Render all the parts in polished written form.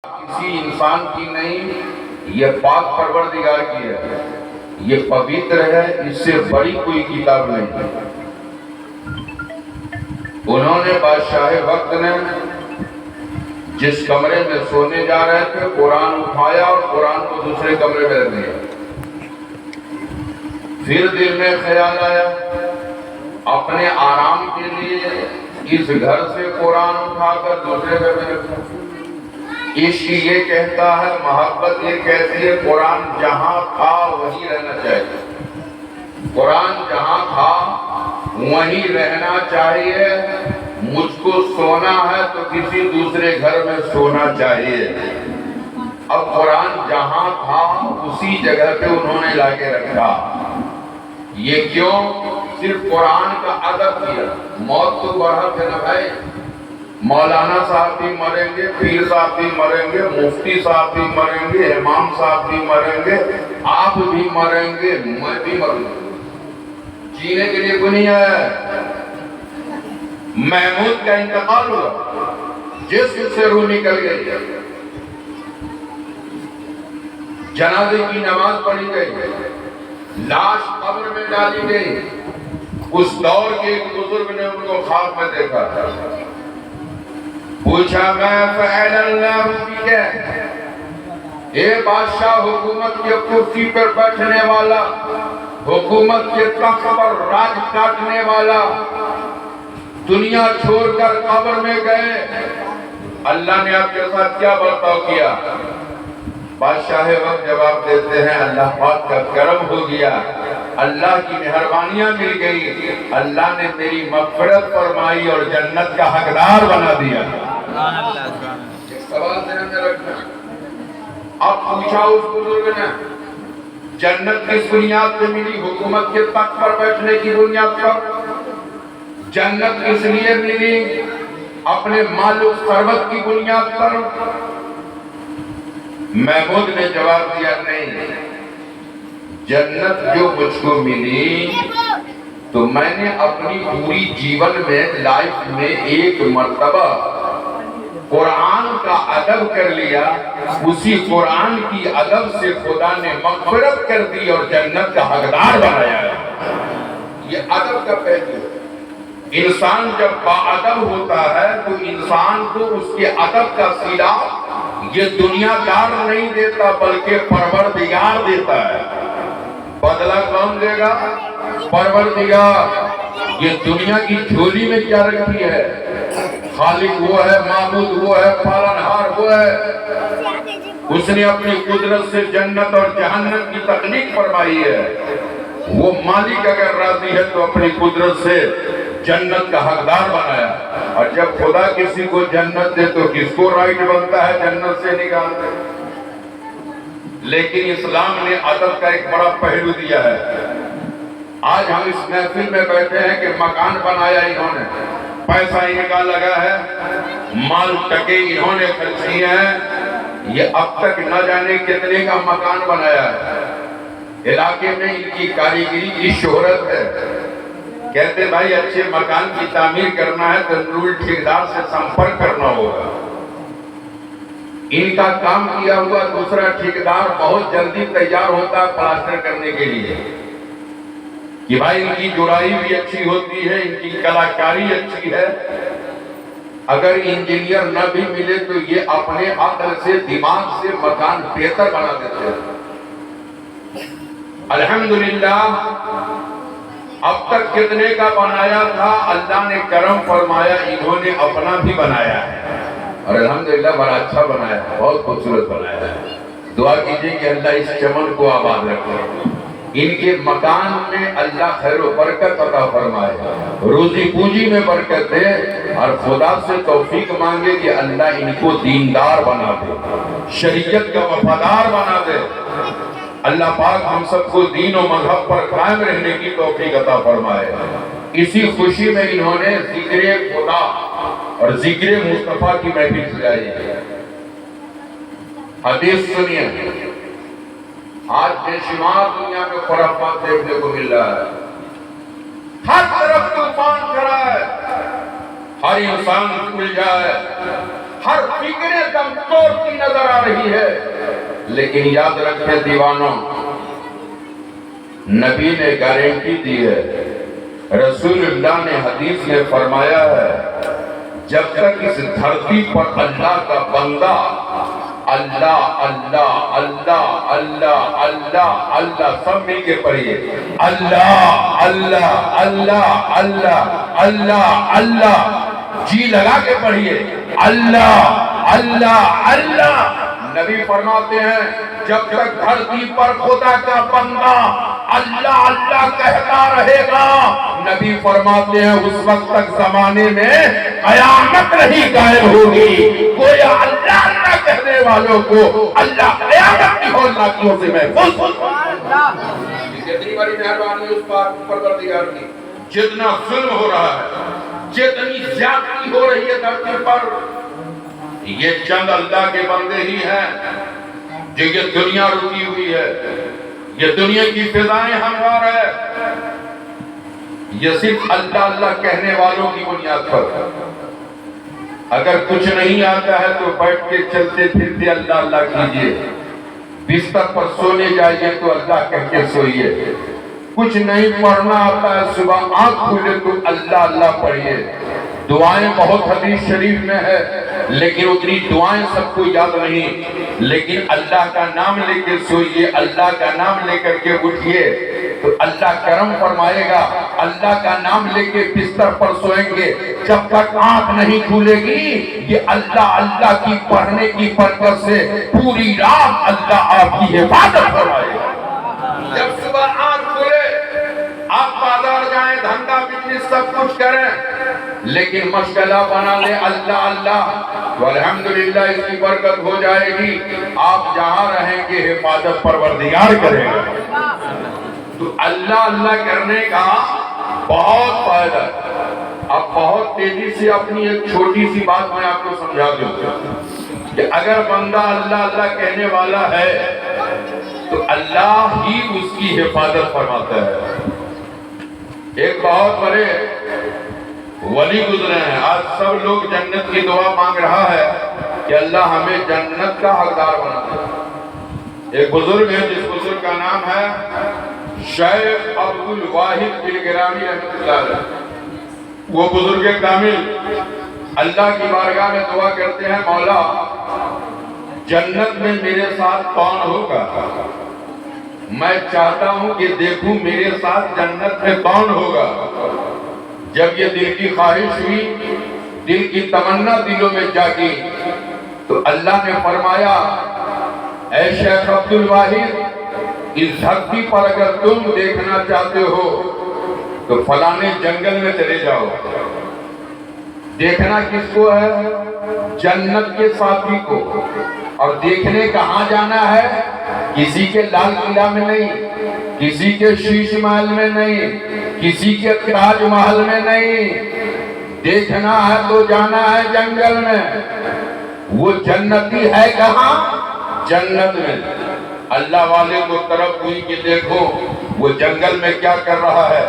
کسی انسان کی نہیں، یہ پاک پروردگار کی ہے، یہ پوتر ہے، اس سے بڑی کوئی کتاب نہیں۔ انہوں نے بادشاہ وقت نے جس کمرے میں سونے جا رہے تھے قرآن اٹھایا اور قرآن کو دوسرے کمرے میں رکھ دیا۔ پھر دل میں خیال آیا اپنے آرام کے لیے اس گھر سے قرآن اٹھا کر دوسرے گھر میں رکھا۔ عشق یہ کہتا ہے، محبت یہ کہتی ہے قرآن جہاں تھا وہیں رہنا چاہیے، قرآن جہاں تھا وہیں رہنا چاہیے۔ مجھ کو سونا ہے تو کسی دوسرے گھر میں سونا چاہیے۔ اب قرآن جہاں تھا اسی جگہ پہ انہوں نے لا کے رکھا۔ یہ کیوں؟ صرف قرآن کا ادب کیا۔ موت تو بڑھت ہے نا بھائی، مولانا صاحب بھی مریں گے، پیر صاحب بھی مریں گے، مفتی صاحب بھی مریں گے، امام صاحب بھی مریں گے، آپ بھی مریں گے، میں بھی مروں گا۔ جینے کے لیے کوئی نہیں ہے۔ محمود کا انتقال ہوا، جسم سے روح نکل گئی، جنازے کی نماز پڑھی گئی، لاش قبر میں ڈالی گئی۔ اس دور کے ایک بزرگ نے ان کو خواب میں دیکھا تھا، پوچھا میں فعل اللہ بک، اے بادشاہ، حکومت کے کرسی پر بیٹھنے والا، حکومت کے تخت پر راج کاٹنے والا، دنیا چھوڑ کر قبر میں گئے، اللہ نے آپ کے ساتھ کیا برتاؤ کیا؟ بادشاہ وقت جواب دیتے ہیں اللہ پاک کا کرم ہو گیا، اللہ کی مہربانیاں مل گئی، اللہ نے میری مغفرت فرمائی اور جنت کا حقدار بنا دیا۔ سوال ذہن میں رکھنا۔ اب پوچھا اس بزرگ نے جنت کس بنیاد پہ ملی؟ حکومت کے تخت پر بیٹھنے کی بنیاد پر۔ جنت کس لیے ملی؟ اپنے مال و ثروت کی بنیاد پر۔ محمود نے جواب دیا نہیں، جنت جو مجھ کو ملی تو میں نے اپنی پوری جیون میں لائف میں ایک مرتبہ قرآن کا ادب کر لیا، اسی قرآن کی ادب سے خدا نے مغفرت کر دی اور جنت کا حقدار بنایا ہے۔ یہ ادب کا پہلو ہے۔ انسان جب باادب ہوتا ہے تو انسان کو اس کے ادب کا صلہ یہ دنیا دار نہیں دیتا بلکہ پروردگار دیتا ہے۔ بدلہ کون دے گا؟ پروردگار۔ یہ دنیا کی جھولی میں کیا رکھی ہے؟ خالق وہ ہے، معبود وہ ہے، پالنہار وہ ہے۔ اس نے اپنی قدرت سے جنت اور جہنم کی تخلیق فرمائی ہے۔ وہ مالک اگر راضی ہے تو اپنی قدرت سے جنت کا حقدار بنایا، اور جب خدا کسی کو جنت دے تو کس کو رائٹ بنتا ہے جنت سے نکال دے؟ لیکن اسلام نے ادب کا ایک بڑا پہلو دیا ہے۔ آج ہم اس محفل میں بیٹھے ہیں کہ مکان بنایا انہوں نے، پیسہ ان کا لگا ہے، مال ٹکے انہوں نے خرچ کیے ہیں، یہ اب تک نہ جانے کتنے کا مکان بنایا ہے۔ علاقے میں ان کی کاریگری کی شہرت ہے۔ کہتے بھائی اچھے مکان کی تعمیر کرنا ہے تو ضرور ٹھیکیدار سے سمپرک کرنا ہوگا۔ ان کا کام کیا ہوا دوسرا ٹھیکیدار بہت جلدی تیار ہوتا ہے پلاسٹر کرنے کے لیے، کہ بھائی ان کی جڑائی بھی اچھی ہوتی ہے، ان کی کلاکاری اچھی ہے۔ اگر انجینئر نہ بھی ملے تو یہ اپنے عقل سے دماغ سے مکان بہتر بنا دیتے ہیں۔ الحمدللہ اب تک کتنے کا بنایا تھا، اللہ نے کرم فرمایا انہوں نے اپنا بھی بنایا ہے، اور الحمدللہ بڑا اچھا بنایا ہے، بہت خوبصورت بنایا ہے۔ دعا کیجئے کہ اللہ اس چمن کو آباد رکھے، ان کے مکان میں اللہ خیر و برکت عطا فرمائے، روزی پونجی میں برکت دے، اور خدا سے توفیق مانگے کہ اللہ ان کو دیندار بنا دے، شریعت کا وفادار بنا دے۔ اللہ پاک ہم سب کو دین و مذہب پر قائم رہنے کی توفیق عطا فرمائے۔ اسی خوشی میں انہوں نے ذکر خدا اور ذکر مصطفیٰ کی محفل سجائی ہے۔ حدیث سنیے، آج بے شمار دنیا میں خرافات دیکھنے کو مل رہا ہے، ہر طرف طوفان چلا ہے، ہر انسان کھل جائے، ہر فکر دم توڑتی نظر آ رہی ہے، لیکن یاد رکھیں دیوانوں، نبی نے گارنٹی دی ہے، رسول اللہ نے حدیث میں فرمایا ہے، جب تک اس دھرتی پر اللہ کا بندہ اللہ اللہ اللہ اللہ اللہ اللہ سب مل کے پڑھیے، اللہ اللہ اللہ اللہ اللہ اللہ، جی لگا کے پڑھیے، اللہ اللہ اللہ۔ نبی فرماتے ہیں جب تک دھرتی پر خدا کا بندہ اللہ اللہ کہتا رہے گا، نبی فرماتے ہیں اس وقت تک زمانے میں قیامت نہیں قائم ہوگی۔ گویا اللہ اللہ کہنے والوں کو اللہ قیامت کی ہولناکیوں سے محفوظ۔ کتنی بڑی مہربانی اس پروردگار کی، جتنا ظلم ہو رہا ہے، جتنی زیادتی ہو رہی ہے دھرتی پر، یہ چند اللہ کے بندے ہی ہیں جو یہ دنیا رکی ہوئی ہے، یہ دنیا کی فضائیں ہموار ہے، یہ صرف اللہ اللہ کہنے والوں کی بنیاد پر۔ اگر کچھ نہیں آتا ہے تو بیٹھ کے چلتے پھرتے اللہ اللہ کیجئے، بستر پر سونے جائیے تو اللہ کہہ کے سوئیے، کچھ نہیں پڑھنا آتا ہے صبح آنکھ کھولے تو اللہ اللہ پڑھیے۔ دعائیں بہت حدیث شریف میں ہے، لیکن اتنی دعائیں سب کو یاد نہیں، لیکن اللہ کا نام لے کے سوئیے، اللہ کا نام لے کر کے اٹھیے تو اللہ کرم فرمائے گا۔ اللہ کا نام لے کے بستر پر سوئیں گے، جب تک آنکھ نہیں کھلے گی یہ اللہ اللہ کی پڑھنے کی برکت سے پوری رات اللہ آپ کی حفاظت فرمائے گا۔ جب صبح آنکھ کھلے آپ بازار جائیں، دھندا بزنس سب کچھ کریں، لیکن مشغلہ بنا لیں اللہ اللہ تو الحمدللہ اس کی برکت ہو جائے گی۔ آپ جہاں رہیں گے حفاظت پروردگار کرے گا۔ تو اللہ اللہ کرنے کا بہت فائدہ ہے۔ اب بہت تیزی سے اپنی ایک چھوٹی سی بات میں آپ کو سمجھا دوں کہ اگر بندہ اللہ اللہ کہنے والا ہے تو اللہ ہی اس کی حفاظت فرماتا ہے۔ ایک بہت بڑے ولی گزرے ہیں، آج سب لوگ جنت کی دعا مانگ رہا ہے کہ اللہ ہمیں جنت کا حقدار بنا دے۔ ایک بزرگ ہے جس بزرگ کا نام ہے شیخ عبد الواحد گرامی رحمۃ اللہ علیہ۔ وہ بزرگ کامل اللہ کی بارگاہ میں دعا کرتے ہیں، مولا جنت میں میرے ساتھ کون ہوگا؟ میں چاہتا ہوں کہ دیکھوں میرے ساتھ جنت میں کون ہوگا۔ جب یہ دل کی خواہش ہوئی، دل کی تمنا دلوں میں جاگی تو اللہ نے فرمایا، اے شیخ عبد الواحد، اس دھرتی پر اگر تم دیکھنا چاہتے ہو تو فلانے جنگل میں چلے جاؤ۔ دیکھنا کس کو ہے؟ جنت کے ساتھی کو۔ اور دیکھنے کہاں جانا ہے؟ کسی کے لال قلعہ میں نہیں، کسی کے شیش محل میں نہیں، کسی کے تاج محل میں نہیں، دیکھنا ہے تو جانا ہے جنگل میں۔ وہ جنتی ہے کہاں؟ جنت میں۔ اللہ والے کو طرف ہوئی کہ دیکھو وہ جنگل میں کیا کر رہا ہے،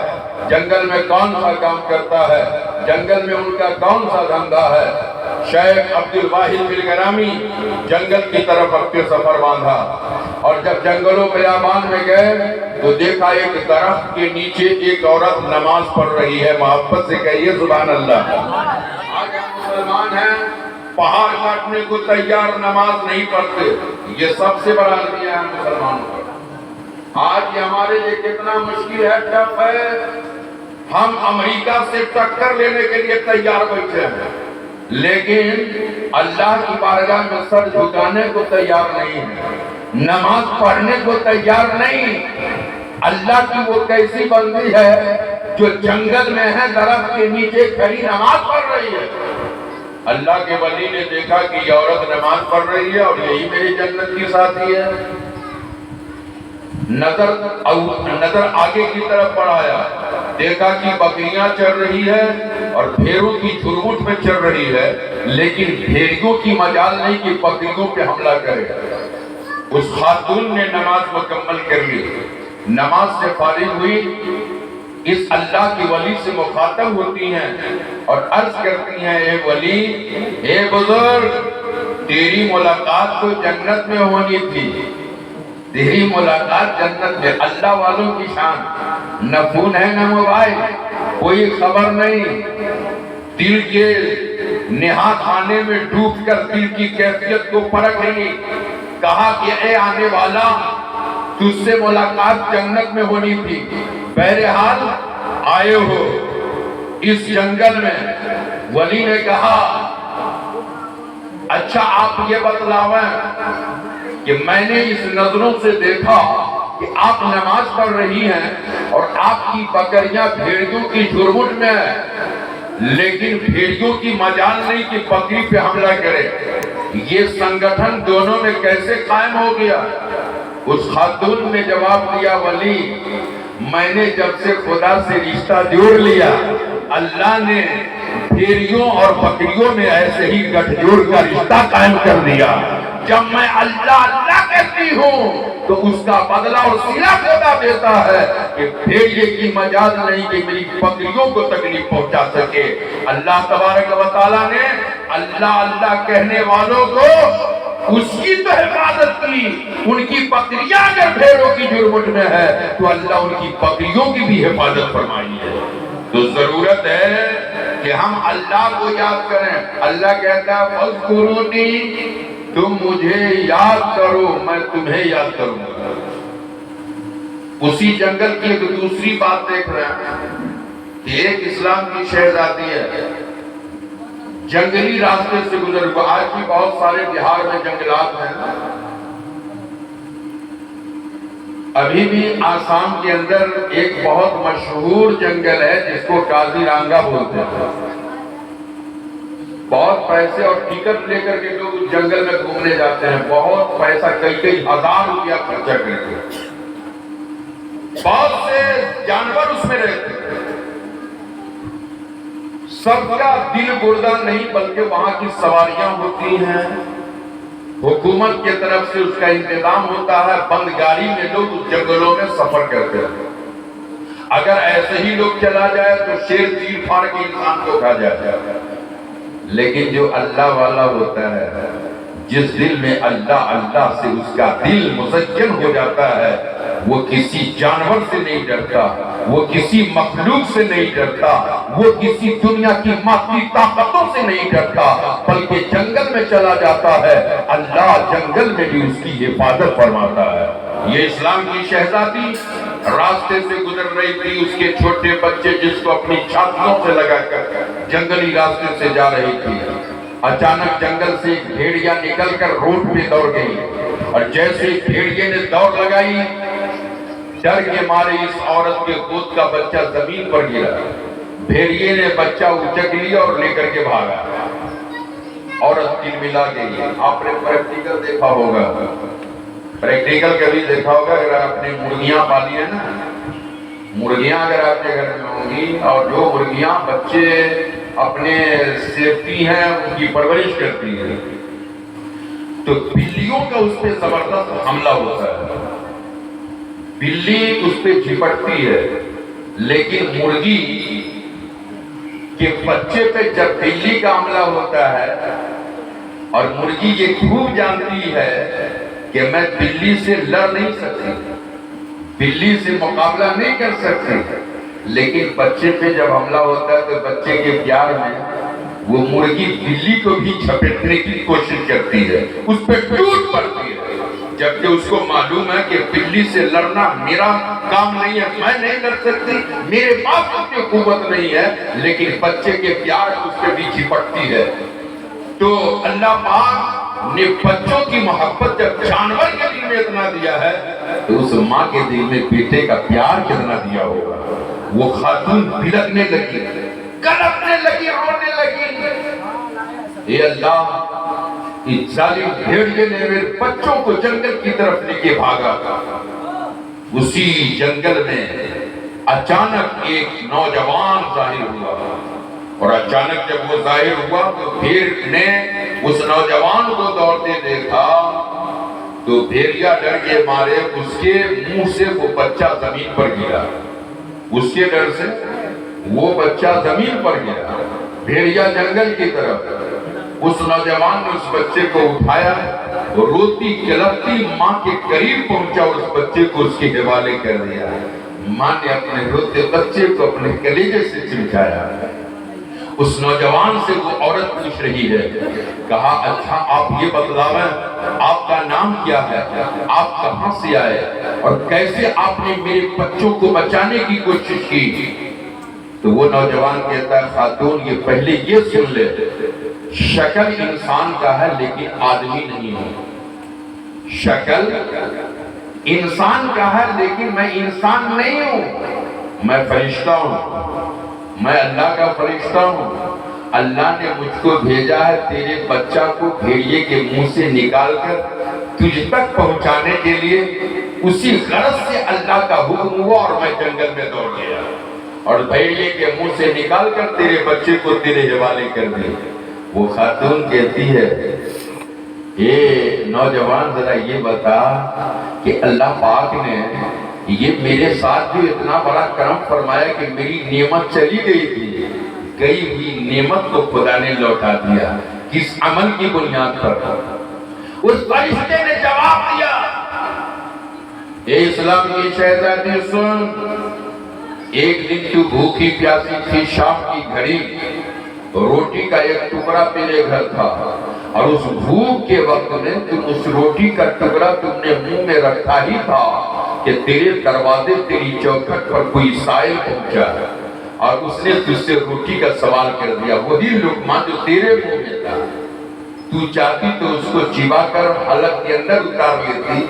جنگل میں کون سا کام کرتا ہے، جنگل میں ان کا کون سا دھندا ہے۔ شیخ عبد الواحد گرامی جنگل کی طرف اپنے سفر باندھا، اور جب جنگلوں بیابان میں گئے تو دیکھا ایک درخت کے نیچے ایک عورت نماز پڑھ رہی ہے۔ محبت سے کہیے سبحان اللہ۔ آج ہم مسلمان ہیں، پہاڑ کاٹنے کو تیار، نماز نہیں پڑھتے، یہ سب سے بڑا المیہ ہے مسلمانوں کا۔ آج یہ ہمارے لیے کتنا مشکل ہے، ٹف ہے، ہم امریکہ سے ٹکر لینے کے لیے تیار بیٹھے ہیں، لیکن اللہ کی بارگاہ میں سر جھکانے کو تیار نہیں ہے، نماز پڑھنے کو تیار نہیں۔ اللہ کی وہ کیسی بندی ہے جو جنگل میں ہے، درخت کے نیچے کھڑی نماز پڑھ رہی ہے۔ اللہ کے ولی نے دیکھا کہ یہ عورت نماز پڑھ رہی ہے اور یہی میری جنت کی ساتھی ہے۔ نظر آگے کی طرف بڑھایا، دیکھا کہ بکریاں چر رہی ہے اور بھیڑوں کی جھرمٹ میں چر رہی ہے، لیکن بھیڑوں کی مجال نہیں کہ بکریوں پہ حملہ کرے۔ اس خاتون نے نماز مکمل کر لی، نماز سے فارغ ہوئی اس اللہ کی ولی سے مخاطب ہوتی ہیں اور عرض کرتی ہیں اے ولی، اے بزرگ، تیری ملاقات تو جنت میں ہونی تھی، تیری ملاقات جنت میں۔ اللہ والوں کی شان، نہ فون ہے نہ موبائل، کوئی خبر نہیں، دل کے نہا کھانے میں ڈوب کر دل کی کیفیت کو پرکھ رہی۔ کہا کہ اے آنے والا، تجھ سے ملاقات جنت میں ہونی تھی، بہرحال آئے ہو اس جنگل میں۔ ولی نے کہا اچھا آپ یہ بتلاویں کہ میں نے اس نظروں سے دیکھا کہ آپ نماز پڑھ رہی ہیں اور آپ کی بکریاں بھیڑیوں کی جھرمٹ میں ہیں، لیکن بھیڑیوں کی مجال نہیں کہ بکری پہ حملہ کرے، یہ سنگٹھن دونوں میں کیسے قائم ہو گیا؟ اس خاتون نے جواب دیا ولی، میں نے جب سے خدا سے رشتہ جوڑ لیا، اللہ نے بھیڑیوں اور بکریوں میں ایسے ہی گٹھ جوڑ کا رشتہ قائم کر دیا۔ جب میں اللہ اللہ کہتی ہوں تو اس کا بدلہ اور صلہ خدا دیتا ہے کہ بھیڑیے کی مجال نہیں کہ میری بکریوں کو تکلیف پہنچا سکے۔ اللہ تبارک و تعالیٰ نے اللہ اللہ کہنے والوں کو اس کی تو حفاظت کی، ان کی بکریاں اگر بھیڑوں کی جرمٹ میں ہے تو اللہ ان کی بکریوں کی بھی حفاظت فرمائی ہے۔ تو ضرورت ہے کہ ہم اللہ کو یاد کریں۔ اللہ کہتا ہے فَاذْكُرُونِي، تم مجھے یاد کرو میں تمہیں یاد کروں گا۔ اسی جنگل کی ایک دوسری بات دیکھ رہے ہیں کہ ایک اسلام کی شہزادی ہے، جنگلی راستے سے گزر ہوا۔ آج بھی بہت سارے بہار میں جنگلات ہیں، ابھی بھی آسام کے اندر ایک بہت مشہور جنگل ہے جس کو کازیرانگا بولتے ہیں۔ بہت پیسے اور ٹکٹ لے کر کے لوگ اس جنگل میں گھومنے جاتے ہیں، بہت پیسہ، کئی ہزار روپیہ خرچہ کر کے۔ بہت سے جانور اس میں رہتے ہیں، سب کا دل گردہ نہیں بلکہ وہاں کی سواریاں ہوتی ہیں، حکومت کی طرف سے اس کا انتظام ہوتا ہے، بند گاڑی میں لوگ اس جنگلوں میں سفر کرتے ہیں۔ اگر ایسے ہی لوگ چلا جائے تو شیر چیر پھاڑ کے انسان کو کھا جاتا ہے۔ لیکن جو اللہ والا ہوتا ہے، جس دل میں اللہ اللہ سے اس کا دل مسکن ہو جاتا ہے، وہ کسی جانور سے نہیں ڈرتا، وہ کسی مخلوق سے نہیں ڈرتا، وہ کسی دنیا کی مادی طاقتوں سے نہیں ڈرتا، بلکہ جنگل میں چلا جاتا ہے، اللہ جنگل میں بھی اس کی حفاظت فرماتا ہے۔ یہ اسلام کی شہزادی راستے سے گزر رہی تھی، اس کے چھوٹے بچے جس کو اپنی چھاتیوں سے لگا کر جنگلی راستے سے جا رہی تھی، اچانک جنگل سے ایک بھیڑیا نکل کر روڈ پہ دوڑ گئی، اور جیسے بھیڑیے نے دوڑ لگائی، ڈر کے مارے اس عورت کے گود کا بچہ زمین پر گرا، بھیڑیے نے بچہ اچک لیا اور لے کر کے بھاگا، عورت تلملا گئی۔ آپ نے پریکٹیکل دیکھا ہوگا، پریکٹیکل کبھی دیکھا ہوگا، اگر آپ نے مرغیاں پالی ہیں نا، مرغیاں اگر آپ کے گھر میں ہوں گی اور جو مرغیاں بچے اپنے سیفٹی ہیں ان کی پرورش کرتی ہیں، تو بلیوں کا اس پہ زبردست حملہ ہوتا ہے، بلی اس پہ جھپٹتی ہے، لیکن مرغی کے بچے پہ جب بلی کا حملہ ہوتا ہے اور مرغی یہ خوب جانتی ہے کہ میں بلی سے لڑ نہیں سکتی، بلی سے مقابلہ نہیں کر سکتی، لیکن بچے پہ جب حملہ ہوتا ہے تو بچے کے پیار میں وہ مرغی بلی کو بھی جھپٹنے کی کوشش کرتی ہے، اس پہ ٹوٹ پڑتی ہے، جبکہ اس کو معلوم ہے کہ بلی سے لڑنا میرا کام نہیں ہے، میں نہیں لڑ سکتی، میرے پاس اتنی قوت نہیں ہے، لیکن بچے کے پیار اس پہ بھی جھپٹتی ہے۔ تو اللہ پاک نے بچوں کی محبت جب جانور کے دل میں اتنا دیا ہے تو اس ماں کے دل میں بیٹے کا پیار کتنا دیا ہوگا۔ وہ خاتون بلکنے لگی، کلپنے لگی، رونے لگی، اے اللہ، اس ظالم بھیڑیے نے میرے بچوں کو جنگل کی طرف لے کے بھاگا۔ اسی جنگل میں اچانک ایک نوجوان ظاہر ہوا، اور اچانک جب وہ ظاہر ہوا تو بھیڑ نے اس نوجوان کو دوڑتے دیکھا تو بھیڑیا ڈر کے مارے اس کے منہ سے وہ بچہ زمین پر گرا، اس کے ڈر سے وہ بچہ زمین پر گیا، بھیڑیا جنگل کی طرف۔ اس نوجوان نے اس بچے کو اٹھایا، روتی کلپتی ماں کے قریب پہنچا اور اس بچے کو اس کے حوالے کر دیا۔ ماں نے اپنے روتے بچے کو اپنے کلیجے سے چمٹایا۔ اس نوجوان سے وہ عورت پوچھ رہی ہے، کہا اچھا آپ یہ بتلاؤیں آپ کا نام کیا ہے، آپ کہاں سے آئے اور کیسے آپ نے میرے بچوں کو بچانے کی کوشش کی؟ تو وہ نوجوان کہتا ہے خاتون یہ پہلے یہ سن لے، شکل انسان کا ہے لیکن آدمی نہیں ہوں۔ شکل انسان کا ہے لیکن میں انسان نہیں ہوں، میں فرشتہ ہوں، میں اللہ کا فرشتہ ہوں۔ اللہ نے مجھ کو بھیجا ہے تیرے بچہ کو بھیڑیے کے منہ سے نکال کر تجھ تک پہنچانے کے لیے۔ اسی غرض سے اللہ کا حکم ہوا اور میں جنگل میں دوڑ گیا اور بھیڑیے کے منہ سے نکال کر تیرے بچے کو تیرے حوالے کر دیا۔ وہ خاتون کہتی ہے اے نوجوان ذرا یہ بتا کہ اللہ پاک نے یہ میرے ساتھ جو اتنا بڑا کرم فرمایا کہ میری نعمت چلی گئی تھی، گئی ہوئی نعمت کو خدا نے لوٹا دیا، کس عمل کی بنیاد پر؟ اس فرشتے نے جواب دیا اے اسلام کی شہزادی سن، ایک دن تو بھوکی پیاسی تھی، شام کی گھڑی، روٹی کا ایک ٹکڑا تیرے گھر تھا اور اس بھوک کے وقت میں تم اس روٹی کا ٹکڑا تم نے منہ میں رکھا ہی تھا کہ تیرے دروازے تیری چوکھٹ پر کوئی سائل پہنچا اور اس نے تجھ سے روٹی کا سوال کر دیا، وہی لقمہ جو تیرے منہ میں تھا، تو چاہتی تو اس کو چبا کر حلق کے اندر اتار لیتی،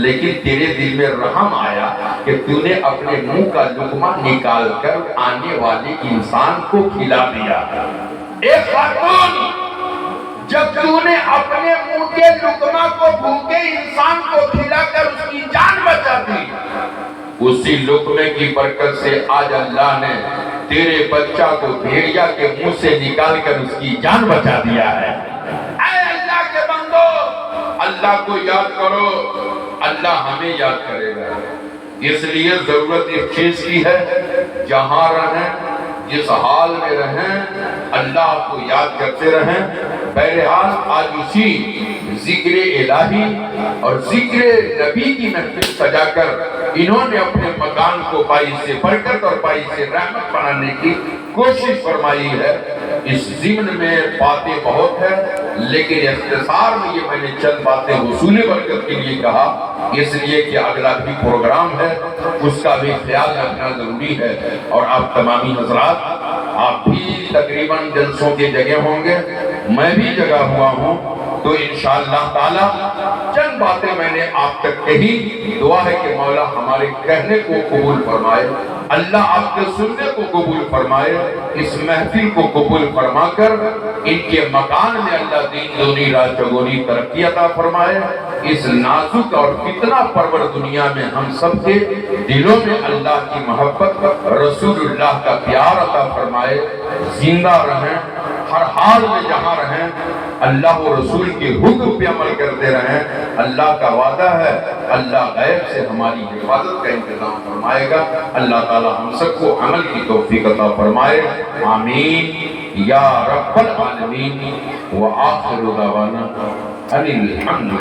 لیکن تیرے دل میں رحم آیا کہ تو نے اپنے منہ کا لقمہ نکال کر آنے والے انسان کو کھلا دیا۔ اے خاتون، جب تو نے اپنے منہ کے لقمہ کو بھوکے انسان کو کھلا کر اس کی جان بچا دی، اسی لقمے کی برکت سے آج اللہ نے تیرے بچہ کو بھیڑیا کے منہ سے نکال کر اس کی جان بچا دیا ہے۔ اے اللہ کے بندو، اللہ کو یاد کرو، اللہ ہمیں یاد کرے گا۔ اس لیے ضرورت اس چیز کی ہے جہاں رہیں، جس حال میں رہیں، اللہ کو یاد کرتے رہیں۔ بہرحال آج اسی ذکر الہی اور ذکر نبی کی محفل سجا کر انہوں نے اپنے مکان کو باعث سے برکت اور باعث سے رحمت بنانے کی کوشش فرمائی ہے۔ اس ضمن میں باتیں بہت ہیں لیکن اختصار میں یہ میں نے چند باتیں حصول برکت کے لیے کہا، اس لیے کہ اگلا بھی پروگرام ہے، اس کا بھی خیال رکھنا ضروری ہے۔ اور آپ تمامی حضرات، آپ بھی تقریباً جلسوں کے جگہ ہوں گے، میں بھی جگہ ہوا ہوں، تو انشاءاللہ تعالی چند باتیں میں نے آپ تک کہی۔ دعا ہے کہ مولا ہمارے کہنے کو قبول فرمائے، اللہ آپ کے سننے کو قبول فرمائے، اس محفل کو قبول فرما کر ان کے مکان میں اللہ دین دونی رات چگونی ترقی عطا فرمائے، اس نازک اور فتنہ پرور دنیا میں ہم سب کے دلوں میں اللہ کی محبت، رسول اللہ کا پیار عطا فرمائے، زندہ رہیں، ہر حال میں جہاں رہیں اللہ و رسول کے حکم پہ عمل کرتے رہیں۔ اللہ کا وعدہ ہے اللہ غیب سے ہماری حفاظت کا انتظام فرمائے گا۔ اللہ تعالی ہم سب کو عمل کی توفیق عطا فرمائے، آمین یا رب العالمین۔ وآخر دعوانا ان الحمد